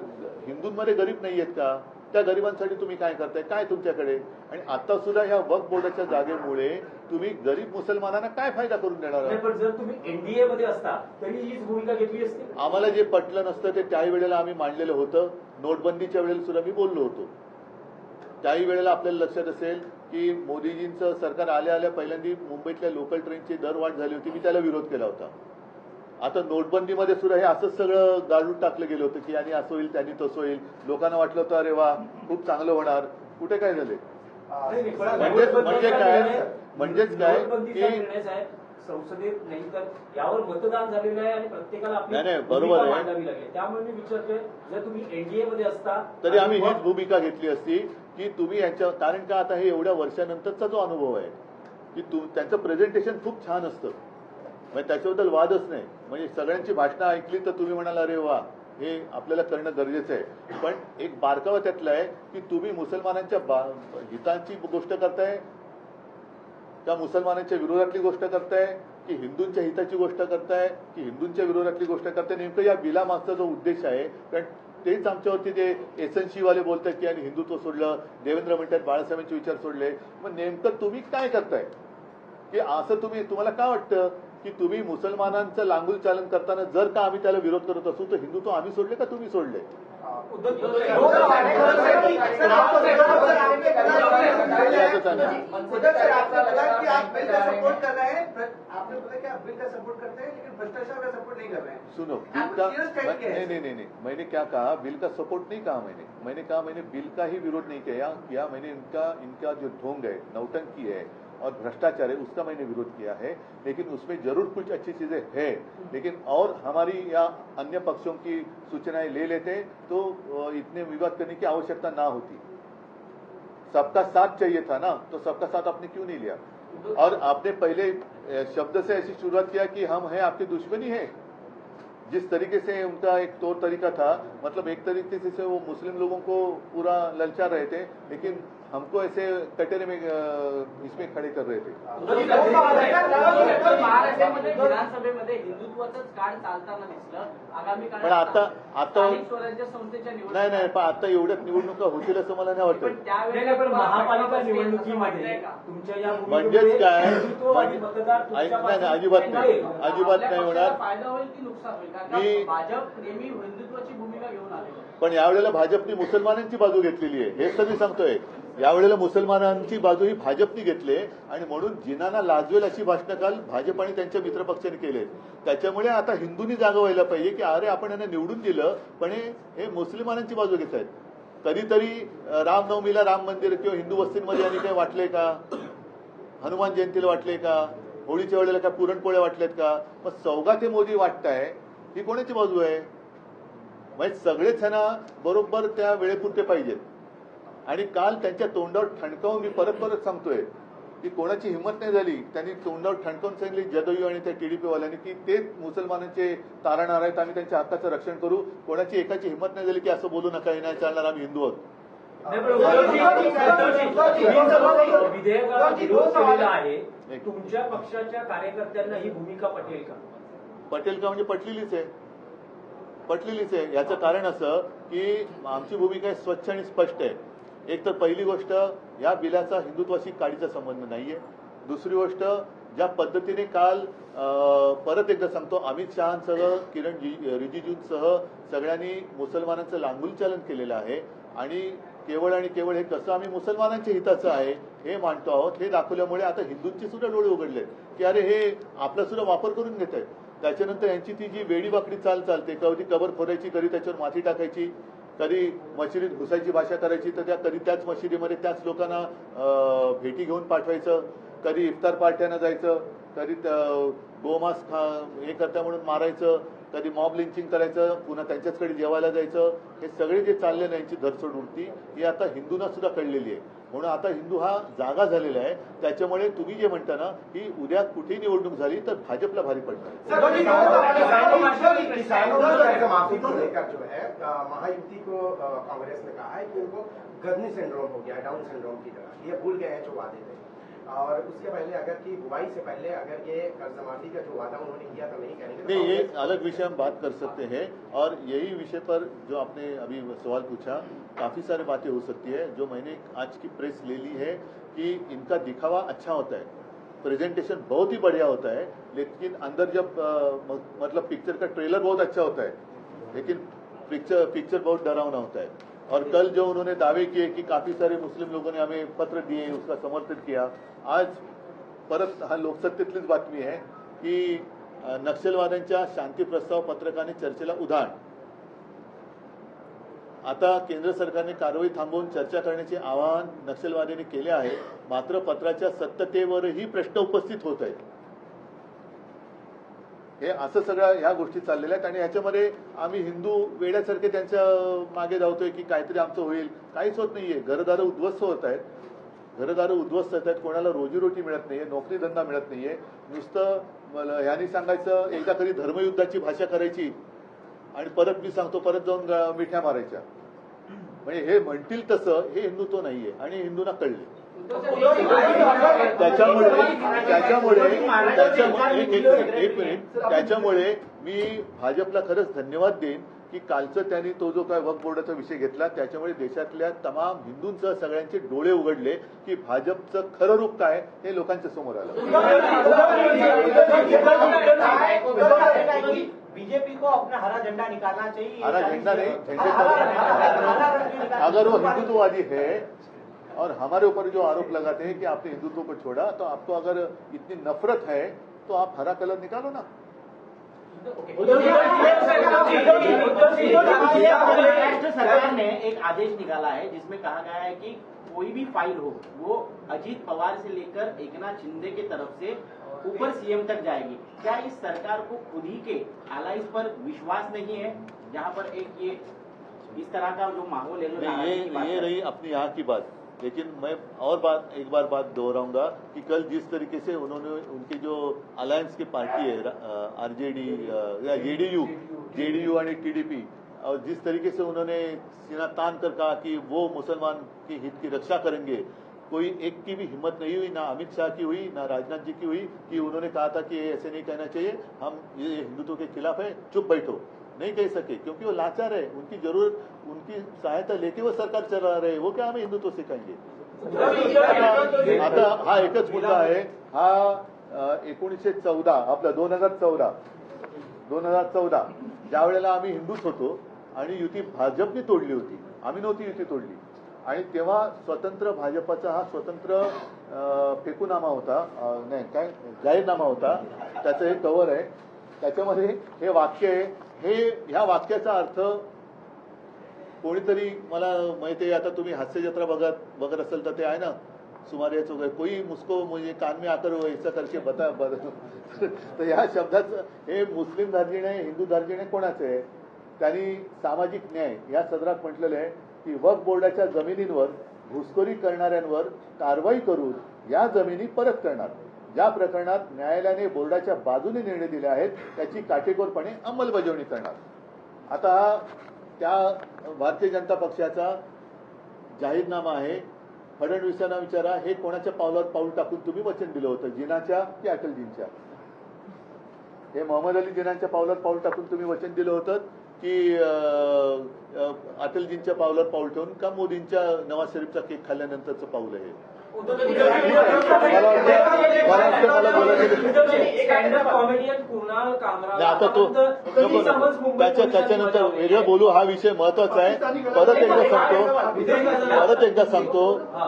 हिंदूंमध्ये गरीब नाही आहेत का? त्या गरिबांसाठी तुम्ही काय करताय? काय तुमच्याकडे? आणि आता सुद्धा ह्या वक्फ बोर्डाच्या जागेमुळे तुम्ही गरीब मुसलमानांना काय फायदा करून देणार आहात? पण जर तुम्ही एनडीए मध्ये असता तरी हीच भूमिका घेतली असती। आम्हाला जे पटलं नसतं ते त्याही वेळेला आम्ही मांडलेलं होतं, नोटबंदीच्या वेळेला सुद्धा मी बोललो होतो। त्याही वेळेला आपल्याला लक्षात असेल की मोदीजींचं सरकार आल्या पहिल्यांदा मुंबईतल्या लोकल ट्रेनची दरवाढ झाली होती, मी त्याला विरोध केला होता। आता नोटबंदीमध्ये सुद्धा हे असंच सगळं गाडून टाकलं गेलं होतं की यांनी असं होईल, त्यांनी तसं होईल, लोकांना वाटलं होतं अरे वा खूप चांगलं होणार, कुठे काय झाले? म्हणजेच काय की संसदेत नाही तर यावर मतदान झालेलं आहे आणि प्रत्येकाला आपली बरोबर आहे, मांडावी लागली, त्यामुळे मी विचारतोय जर तुम्ही एनडीए मध्ये असता तरी आम्ही हीच भूमिका घेतली असती की तुम्ही यांच्या, कारण का आता हे एवढ्या वर्षानंतरचा जो अनुभव आहे की त्यांचं प्रेझेंटेशन खूप छान असतं, म्हणजे त्याच्याबद्दल वादच नाही, म्हणजे सगळ्यांची भाषणं ऐकली तर तुम्ही म्हणाल अरे वा हे आपल्याला करणं गरजेचं आहे। पण एक बारकावा त्यातला आहे की तुम्ही मुसलमानांच्या हितांची गोष्ट करताय का मुसलमानांच्या विरोधातली गोष्ट करताय की हिंदूंच्या हिताची गोष्ट करताय की हिंदूंच्या विरोधातली गोष्ट करताय? नेमकं या बिलामागचा जो उद्देश आहे, कारण तेच आमच्यावरती ते एसएनसी वाले बोलतात की आणि हिंदुत्व सोडलं, देवेंद्र म्हणतात बाळासाहेबांचे विचार सोडले. मग नेमकं तुम्ही काय करताय की असं तुम्हाला काय वाटतं की तुम्ही मुसलमानांचं लांगुल चालन करताना जर का आम्ही त्याला विरोध करत असू तर हिंदुत्व आम्ही सोडले का तुम्ही सोडले? सुनो, नहीं, मैंने क्या कहा, बिल का सपोर्ट नहीं कहा मैंने बिल का ही विरोध नहीं किया मैंने इनका जो ढोंग है, नौटंकी है और भ्रष्टाचार है उसका मैंने विरोध किया है. लेकिन उसमें जरूर कुछ अच्छी चीजें हैं, लेकिन और हमारी या अन्य पक्षों की सूचनाएं ले लेते तो इतने विवाद करने की आवश्यकता ना होती. सबका साथ चाहिए था ना, तो सबका साथ आपने क्यों नहीं लिया? और आपने पहले शब्द से ऐसी शुरुआत किया कि हम हैं आपकी दुश्मनी है. जिस तरीके से उनका एक तौर तरीका था, मतलब एक तरीके से वो मुस्लिम लोगों को पूरा ललचा रहे थे, लेकिन हमको ऐसे कटोरे में इसमें खड़े कर रहे थे. महाराष्ट्रामध्ये विधानसभेमध्ये हिंदुत्वाचंच कार्ड चालताना दिसलं. आगामी पण काळात आता स्थानिक स्वराज्य संस्थेच्या नाही पण आता एवढ्याच निवडणुका होतील असं मला नाही वाटत. पण महापालिका निवडणुकीमध्ये तुमच्या या म्हणजेच काय हिंदुत्ववादी मतदार नाही अजिबात नाही होणार. फायदा होईल की नुकसान होईल? कारण भाजप नेहमी हिंदुत्वाची भूमिका घेऊन आले. पण यावेळेला भाजपने मुसलमानांची बाजू घेतलेली आहे, हेच तर मी सांगतोय. यावेळेला मुसलमानांची बाजू ही भाजपनी घेतली आणि म्हणून जिनांना लाजवेल अशी भाषणं काल भाजप आणि त्यांच्या मित्रपक्षांनी केले. त्याच्यामुळे आता हिंदूंनी जागा व्हायला पाहिजे की अरे आपण यांना निवडून दिलं पण हे मुसलमानांची बाजू घेत आहेत. कधीतरी रामनवमीला राम मंदिर किंवा हिंदू वस्तींमध्ये यांनी काही वाटले का? हनुमान जयंतीला वाटले का? होळीच्या वेळेला काय पुरणपोळ्या वाटल्यात का? मग सौगाते मोदी वाटताय ही कोणाची बाजू आहे? म्हणजे सगळेच ह्यांना बरोबर त्या वेळेपुरते पाहिजेत. आणि काल त्यांच्या तोंडावर ठणकावून मी परत सांगतोय की कोणाची हिंमत नाही झाली. त्यांनी तोंडावर ठणकावून सांगितली जदयू आणि त्या टीडीपी वाल्यांनी की ते मुसलमानांचे तारणहार आहेत, आम्ही त्यांच्या हक्काचं रक्षण करू. कोणाची एकाची हिंमत नाही झाली की असं बोलू नका, हे नाही चालणार, आम्ही हिंदू आहोत. विधेयकाला विरोध केलेला आहे. तुमच्या पक्षाच्या कार्यकर्त्यांना ही भूमिका पटेल का? पटेल का म्हणजे पटलेलीच आहे. याचं कारण असं की आमची भूमिका स्वच्छ आणि स्पष्ट आहे. एक तर पहिली गोष्ट, या बिलाचा हिंदुत्वाशी काडीचा संबंध नाहीये. दुसरी गोष्ट, ज्या पद्धतीने काल परत एकदा सांगतो अमित शहांसह किरण रिजिजूंसह सगळ्यांनी मुसलमानांचं लांगुलचालन केलेलं आहे आणि केवळ हे कसं आम्ही मुसलमानांच्या हिताचं आहे हे मानतो आहोत हे दाखवल्यामुळे आता हिंदूंचे सुद्धा डोळे उघडले की अरे हे आपला सुद्धा वापर करून घेत आहेत. त्याच्यानंतर यांची ती जी वेडीवाकडी चालते, कधी कबर फोडायची, कधी त्याच्यावर माती टाकायची, कधी मशिदीत घुसायची भाषा करायची, तर कधी त्याच मशिदीमध्ये त्याच लोकांना भेटी घेऊन पाठवायचं, कधी इफ्तार पार्ट्यांना जायचं, कधी गोमांस हे करता म्हणून मारायचं, कधी मॉब लिंचिंग करायचं, पुन्हा त्यांच्याचकडे जेवायला जायचं. हे सगळे जे चालले ना यांची धरसोड उडती ही आता हिंदूंना सुद्धा कळलेली आहे. म्हणून आता हिंदू हा जागा झालेला आहे. त्याच्यामुळे तुम्ही जे म्हणता ना की उद्या कुठेही निवडणूक झाली तर भाजपला भारी पडणार. माफी को लेकर जो है महायुति को कांग्रेस ने कहा है कि उनको गजनी सिंड्रोम हो गया, डाउन सिंड्रोम की तरह, ये भूल गए हैं जो वादे थे. और उसके पहले अगर की बुआई से पहले अगर ये कर्ज माफी का जो वादा उन्होंने किया था नहीं करेंगे नहीं, ये अलग विषय हम बात कर सकते हैं. और यही विषय पर जो आपने अभी सवाल पूछा, काफी सारी बातें हो सकती है. जो मैंने आज की प्रेस ले ली है कि इनका दिखावा अच्छा होता है, प्रेजेंटेशन बहुत ही बढ़िया होता है, लेकिन अंदर जब मतलब पिक्चर का ट्रेलर बहुत अच्छा होता है, लेकिन पिक्चर बहुत डरावना होता है. और कल जो उन्होंने दावे किए कि काफी सारे मुस्लिम लोगों ने हमें पत्र दिए, उसका समर्थन किया. आज परत हा लोकसत्तेतलीच बातमी आहे की नक्षलवाद्यांच्या शांती प्रस्ताव पत्रकाने चर्चेला उधाण. आता केंद्र सरकारने कारवाई थांबवून चर्चा करण्याचे आवाहन नक्षलवाद्यांनी केले आहे. मात्र पत्राच्या सत्यतेवरही प्रश्न उपस्थित होत आहेत. हे असं सगळं ह्या गोष्टी चाललेल्या आहेत आणि ह्याच्यामध्ये आम्ही हिंदू वेड्यासारखे त्यांच्या मागे धावतोय की काहीतरी आमचं होईल. काहीच होत नाहीये. घरदारं उद्ध्वस्त होत आहेत, कोणाला रोजीरोटी मिळत नाहीये, नोकरी धंदा मिळत नाहीये. नुसतं ह्यांनी सांगायचं एकदा कधी धर्मयुद्धाची भाषा करायची आणि परत मी सांगतो परत जाऊन मिठ्या मारायच्या. म्हणजे हे म्हणतील तसं हे हिंदुत्व नाहीये आणि हिंदूंना कळले. त्याच्यामुळे मी भाजपला खरंच धन्यवाद देईन की कालचं त्यांनी तो जो काय वक्फ बोर्डाचा विषय घेतला त्याच्यामुळे देशातल्या तमाम हिंदूंसह सगळ्यांचे डोळे उघडले की भाजपचं खरं रूप काय हे लोकांच्या समोर आलं. बीजेपी को अपना हरा झंडा निकालना चाहिए. हरा झंडा नहीं, झंडे का अगर वो हिंदुत्ववादी है और हमारे ऊपर जो आरोप लगाते हैं कि आपने हिंदुत्व को छोड़ा, तो आपको अगर इतनी नफरत है तो आप हरा कलर निकालो ना. महाराष्ट्र सरकार ने एक आदेश निकाला है जिसमें कहा गया है कि कोई भी फाइल हो वो अजीत पवार से लेकर एकनाथ शिंदे की तरफ से ऊपर सीएम तक जाएगी. क्या इस सरकार को खुद ही के एलाइज पर विश्वास नहीं है, जहां पर एक ये इस तरह का जो माहौल है जो ये रही अपनी यहाँ की बात. लेकिन मैं और एक बार बात दोहराऊंगा कि कल जिस तरीके से उन्होंने उनकी जो अलायंस की पार्टी है आरजेडी या जेडीयू और टीडीपी, और जिस तरीके से उन्होंने सीना तान कर कहा कि वो मुसलमान की हित की रक्षा करेंगे, कोई एक की भी हिम्मत नहीं हुई, ना अमित शाह की हुई, ना राजनाथ जी की हुई कि उन्होंने कहा था कि ऐसे नहीं कहना चाहिए, हम ये हिंदुत्व के खिलाफ है, चुप बैठो. नहीं कह सके क्योंकि वो लाचार है. उनकी जरूरत, उनकी सहायता लेके वो सरकार चला रहे. वो क्या हमें हिंदुत्व सिखाएंगे. आता हा एकच मुद्दा आहे. हा 1914 आपला 2014 ज्या वेळेला आम्ही हिंदूच होतो आणि युती भाजपने तोडली होती, आम्ही नव्हती युती तोडली, आणि तेव्हा स्वतंत्र भाजपाचा हा स्वतंत्र फेकूनामा होता, नाही काय जाहीरनामा होता, त्याचं हे कव्हर आहे, त्याच्यामध्ये हे वाक्य आहे. ह्या वाक्याचा अर्थ कोणीतरी मला माहिती आहे, आता तुम्ही हास्य जत्रा बघत असेल तर ते आहे ना सुमारे याच कोई मुझको मुझे कान में आकर ऐसा करके बता. तर या शब्दाचं हे मुस्लिम धार्जिणे हिंदू धार्जिणे कोणाचे आहे. त्यांनी सामाजिक न्याय या सदरात म्हटलेलं आहे की वक्फ बोर्डाच्या जमिनींवर घुसखोरी करणाऱ्यांवर कारवाई करून या जमिनी परत करणार. ज्या प्रकरणात न्यायालयाने बोर्डाच्या बाजूने निर्णय दिले आहेत त्याची काटेकोरपणे अंमलबजावणी करणार. आता त्या भारतीय जनता पक्षाचा जाहीरनामा आहे. फडणवीसांना विचारा, हे कोणाच्या पावलावर पाऊल टाकून तुम्ही वचन दिलं होतं, जिनाच्या की अटलजींच्या. हे मोहम्मद अली जिनांच्या पावलावर पाऊल टाकून तुम्ही वचन दिलं होतं की अटलजींच्या पावलावर पाऊल ठेवून का मोदींच्या नवाज शरीफचा केक खाल्ल्यानंतरचं पाऊल आहे. आता तो त्याच्यानंतर वेगळं बोलू, हा विषय महत्वाचा आहे.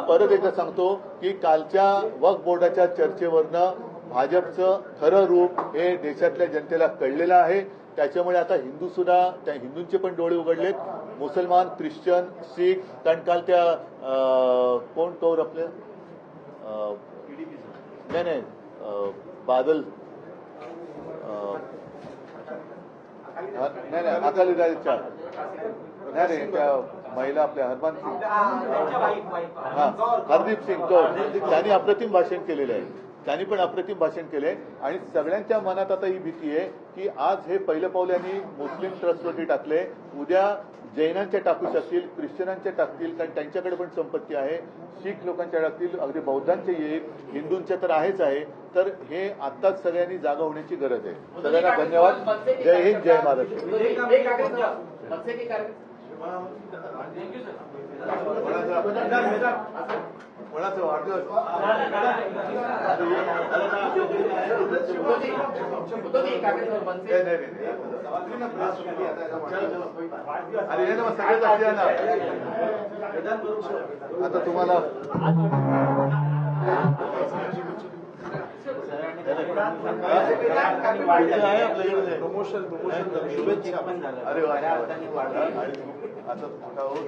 परत एकदा सांगतो की कालच्या वक्फ बोर्डाच्या चर्चेवरनं भाजपचं खरं रूप हे देशातल्या जनतेला कळलेलं आहे. त्याच्यामुळे आता हिंदू सुद्धा, त्या हिंदूंचे पण डोळे उघडलेत. मुसलमान, ख्रिश्चन, शीख, कारण काल त्या कोण कौर आपले नाही बादल नाही अकालीदळच्या नाही त्या महिला आपल्या हरदीप सिंग कौर, त्यांनी अप्रतिम भाषण केलेलं आहे. त्यांनी पण अप्रतिम भाषण केलंय आणि सगळ्यांच्या मनात आता ही भीती आहे की आज हे पहिलं पाऊल यांनी मुस्लिम ट्रस्टवरती टाकले, उद्या जैनांच्या टाकू शकतील, ख्रिश्चनांच्या टाकतील, कारण त्यांच्याकडे पण संपत्ती आहे, शीख लोकांच्या टाकतील, अगदी बौद्धांचे येईल, हिंदूंच्या तर आहेच आहे. तर हे आत्ताच सगळ्यांनी जागा होण्याची गरज आहे. सगळ्यांना धन्यवाद. जय हिंद, जय महाराष्ट्र. कोणाचं वाढदिवस अरे हे ना सगळेच असे ना. आता तुम्हाला आहे आपल्याकडे शुभेच्छा. अरे आता मोठा होत